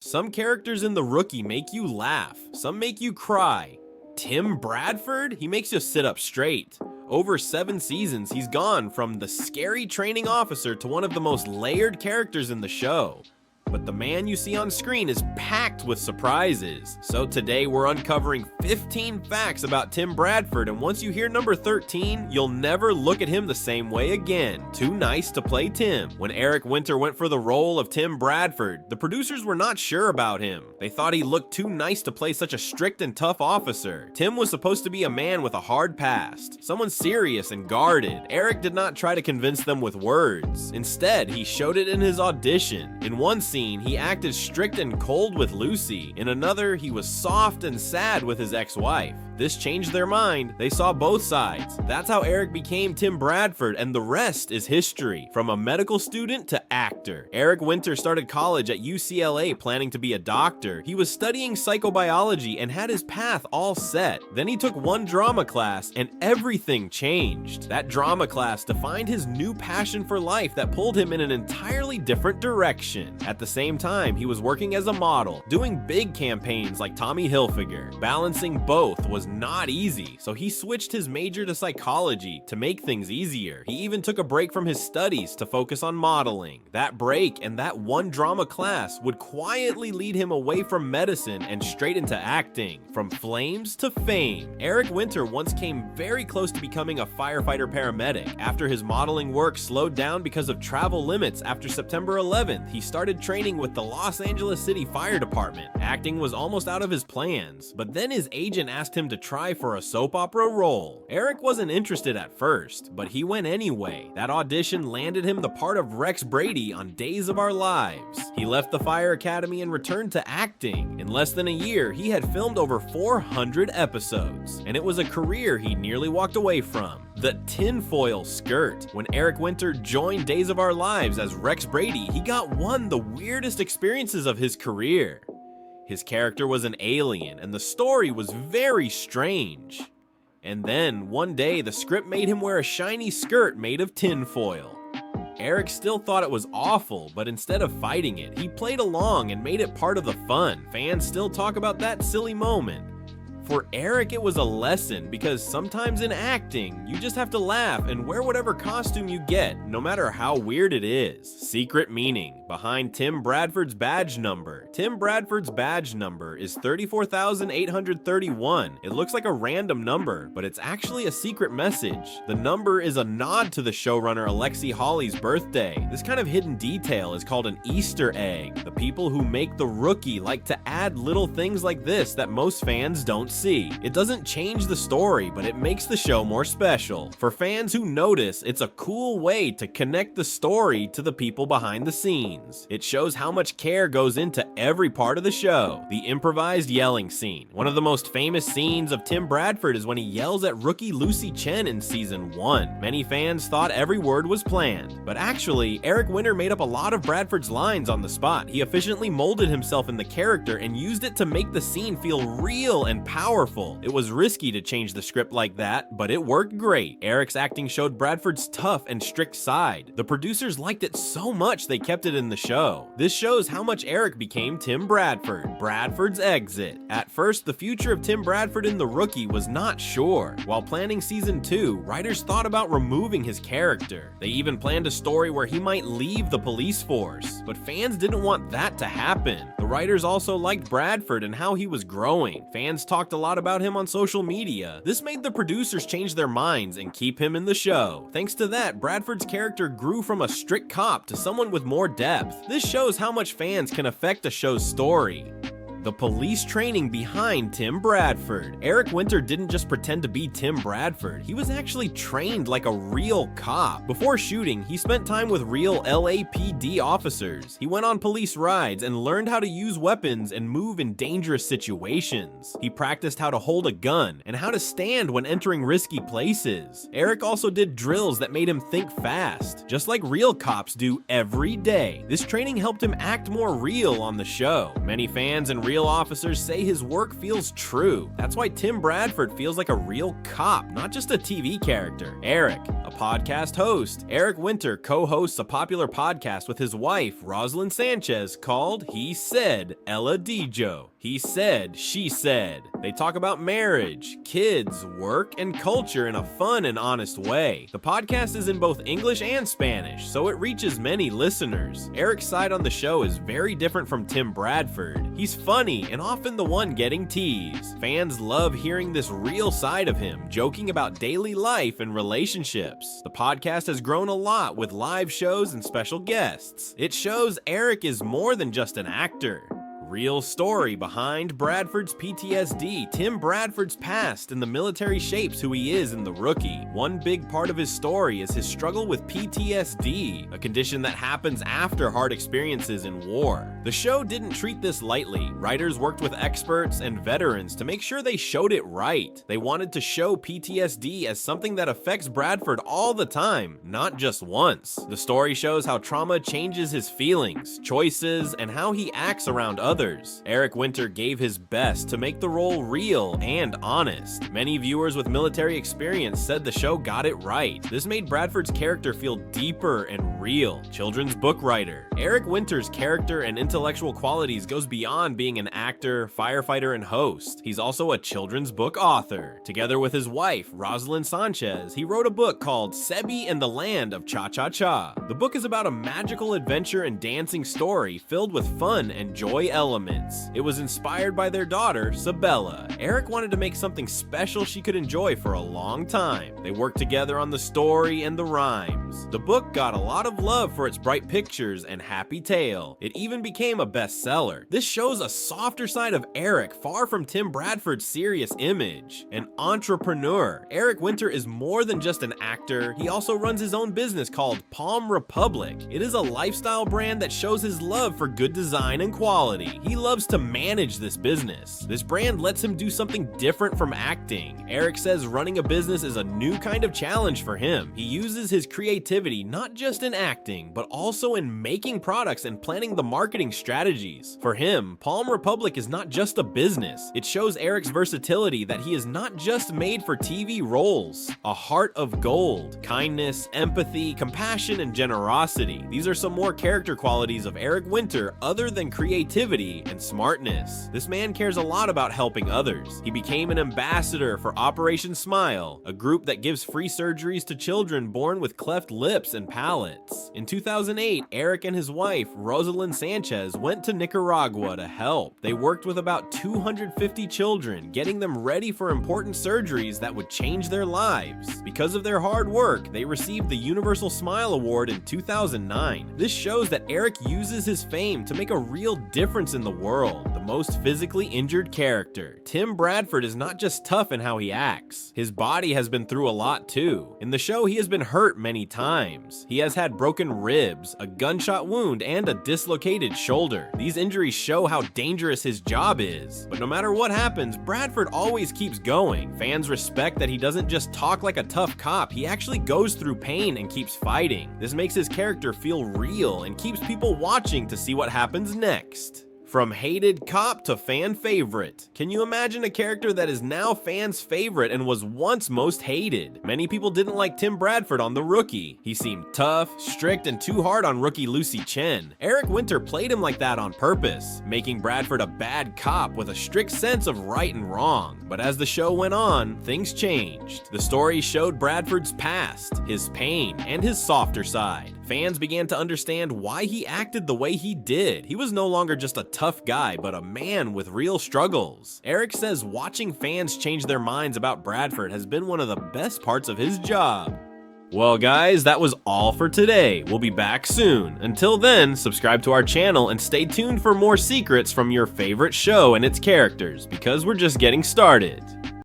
Some characters in The Rookie make you laugh, some make you cry. Tim Bradford? He makes you sit up straight. Over 7 seasons, he's gone from the scary training officer to one of the most layered characters in the show. But the man you see on screen is packed with surprises. So today we're uncovering 15 facts about Tim Bradford, and once you hear number 13, you'll never look at him the same way again. Too nice to play Tim. When Eric Winter went for the role of Tim Bradford, the producers were not sure about him. They thought he looked too nice to play such a strict and tough officer. Tim was supposed to be a man with a hard past, someone serious and guarded. Eric did not try to convince them with words. Instead, he showed it in his audition. In one scene, he acted strict and cold with Lucy. In another, he was soft and sad with his ex-wife. This changed their mind. They saw both sides. That's how Eric became Tim Bradford, and the rest is history. From a medical student to actor. Eric Winter started college at UCLA planning to be a doctor. He was studying psychobiology and had his path all set. Then he took one drama class and everything changed. That drama class defined his new passion for life that pulled him in an entirely different direction. At the same time, he was working as a model, doing big campaigns like Tommy Hilfiger. Balancing both was not easy, so he switched his major to psychology to make things easier. He even took a break from his studies to focus on modeling. That break and that one drama class would quietly lead him away from medicine and straight into acting. From flames to fame. Eric Winter once came very close to becoming a firefighter paramedic. After his modeling work slowed down because of travel limits after September 11th, he started training with the Los Angeles City Fire Department. Acting was almost out of his plans, but then his agent asked him to try for a soap opera role. Eric wasn't interested at first, but he went anyway. That audition landed him the part of Rex Brady on Days of Our Lives. He left the Fire Academy and returned to acting. In less than a year, he had filmed over 400 episodes, and it was a career he nearly walked away from. The tinfoil skirt. When Eric Winter joined Days of Our Lives as Rex Brady, he got one of the weirdest experiences of his career. His character was an alien, and the story was very strange. And then, one day, the script made him wear a shiny skirt made of tinfoil. Eric still thought it was awful, but instead of fighting it, he played along and made it part of the fun. Fans still talk about that silly moment. For Eric, it was a lesson, because sometimes in acting, you just have to laugh and wear whatever costume you get, no matter how weird it is. Secret meaning behind Tim Bradford's badge number. Tim Bradford's badge number is 34,831. It looks like a random number, but it's actually a secret message. The number is a nod to the showrunner Alexi Hawley's birthday. This kind of hidden detail is called an Easter egg. The people who make The Rookie like to add little things like this that most fans don't see. It doesn't change the story, but it makes the show more special. For fans who notice, it's a cool way to connect the story to the people behind the scenes. It shows how much care goes into every part of the show. The improvised yelling scene. One of the most famous scenes of Tim Bradford is when he yells at rookie Lucy Chen in season 1. Many fans thought every word was planned, but actually, Eric Winter made up a lot of Bradford's lines on the spot. He efficiently molded himself in the character and used it to make the scene feel real and powerful. It was risky to change the script like that, but it worked great. Eric's acting showed Bradford's tough and strict side. The producers liked it so much they kept it in the show. This shows how much Eric became Tim Bradford. Bradford's exit. At first, the future of Tim Bradford in The Rookie was not sure. While planning season 2, writers thought about removing his character. They even planned a story where he might leave the police force, but fans didn't want that to happen. The writers also liked Bradford and how he was growing. Fans talked a lot about him on social media. This made the producers change their minds and keep him in the show. Thanks to that, Bradford's character grew from a strict cop to someone with more depth. This shows how much fans can affect a show's story. The police training behind Tim Bradford. Eric Winter didn't just pretend to be Tim Bradford. He was actually trained like a real cop. Before shooting, he spent time with real LAPD officers. He went on police rides and learned how to use weapons and move in dangerous situations. He practiced how to hold a gun and how to stand when entering risky places. Eric also did drills that made him think fast, just like real cops do every day. This training helped him act more real on the show. Many fans and real officers say his work feels true. That's why Tim Bradford feels like a real cop, not just a TV character. Eric, a podcast host. Eric Winter co-hosts a popular podcast with his wife, Rosalind Sanchez, called He Said, Ella Dijo. He said, she said. They talk about marriage, kids, work, and culture in a fun and honest way. The podcast is in both English and Spanish, so it reaches many listeners. Eric's side on the show is very different from Tim Bradford. He's funny and often the one getting teased. Fans love hearing this real side of him, joking about daily life and relationships. The podcast has grown a lot with live shows and special guests. It shows Eric is more than just an actor. Real story behind Bradford's PTSD. Tim Bradford's past in the military shapes who he is in The Rookie. One big part of his story is his struggle with PTSD, a condition that happens after hard experiences in war. The show didn't treat this lightly. Writers worked with experts and veterans to make sure they showed it right. They wanted to show PTSD as something that affects Bradford all the time, not just once. The story shows how trauma changes his feelings, choices, and how he acts around others. Eric Winter gave his best to make the role real and honest. Many viewers with military experience said the show got it right. This made Bradford's character feel deeper and real. Children's book writer. Eric Winter's character and intellectual qualities goes beyond being an actor, firefighter, and host. He's also a children's book author. Together with his wife, Rosalind Sanchez, he wrote a book called Sebi and the Land of Cha-Cha-Cha. The book is about a magical adventure and dancing story filled with fun and joy elements. It was inspired by their daughter, Sabella. Eric wanted to make something special she could enjoy for a long time. They worked together on the story and the rhymes. The book got a lot of love for its bright pictures and happy tale. It even became a bestseller. This shows a softer side of Eric, far from Tim Bradford's serious image. An entrepreneur. Eric Winter is more than just an actor. He also runs his own business called Palm Republic. It is a lifestyle brand that shows his love for good design and quality. He loves to manage this business. This brand lets him do something different from acting. Eric says running a business is a new kind of challenge for him. He uses his creativity not just in acting, but also in making products and planning the marketing strategies. For him, Palm Republic is not just a business. It shows Eric's versatility that he is not just made for TV roles. A heart of gold, kindness, empathy, compassion, and generosity. These are some more character qualities of Eric Winter other than creativity and smartness. This man cares a lot about helping others. He became an ambassador for Operation Smile, a group that gives free surgeries to children born with cleft lips and palates. In 2008, Eric and his wife, Rosalind Sanchez, went to Nicaragua to help. They worked with about 250 children, getting them ready for important surgeries that would change their lives. Because of their hard work, they received the Universal Smile Award in 2009. This shows that Eric uses his fame to make a real difference in the world. The most physically injured character. Tim Bradford is not just tough in how he acts. His body has been through a lot too. In the show, he has been hurt many times. He has had broken ribs, a gunshot wound, and a dislocated shoulder. These injuries show how dangerous his job is. But no matter what happens, Bradford always keeps going. Fans respect that he doesn't just talk like a tough cop, he actually goes through pain and keeps fighting. This makes his character feel real and keeps people watching to see what happens next. From hated cop to fan favorite. Can you imagine a character that is now fans' favorite and was once most hated? Many people didn't like Tim Bradford on The Rookie. He seemed tough, strict, and too hard on rookie Lucy Chen. Eric Winter played him like that on purpose, making Bradford a bad cop with a strict sense of right and wrong. But as the show went on, things changed. The story showed Bradford's past, his pain, and his softer side. Fans began to understand why he acted the way he did. He was no longer just a tough guy, but a man with real struggles. Eric says watching fans change their minds about Bradford has been one of the best parts of his job. Well guys, that was all for today. We'll be back soon. Until then, subscribe to our channel and stay tuned for more secrets from your favorite show and its characters, because we're just getting started.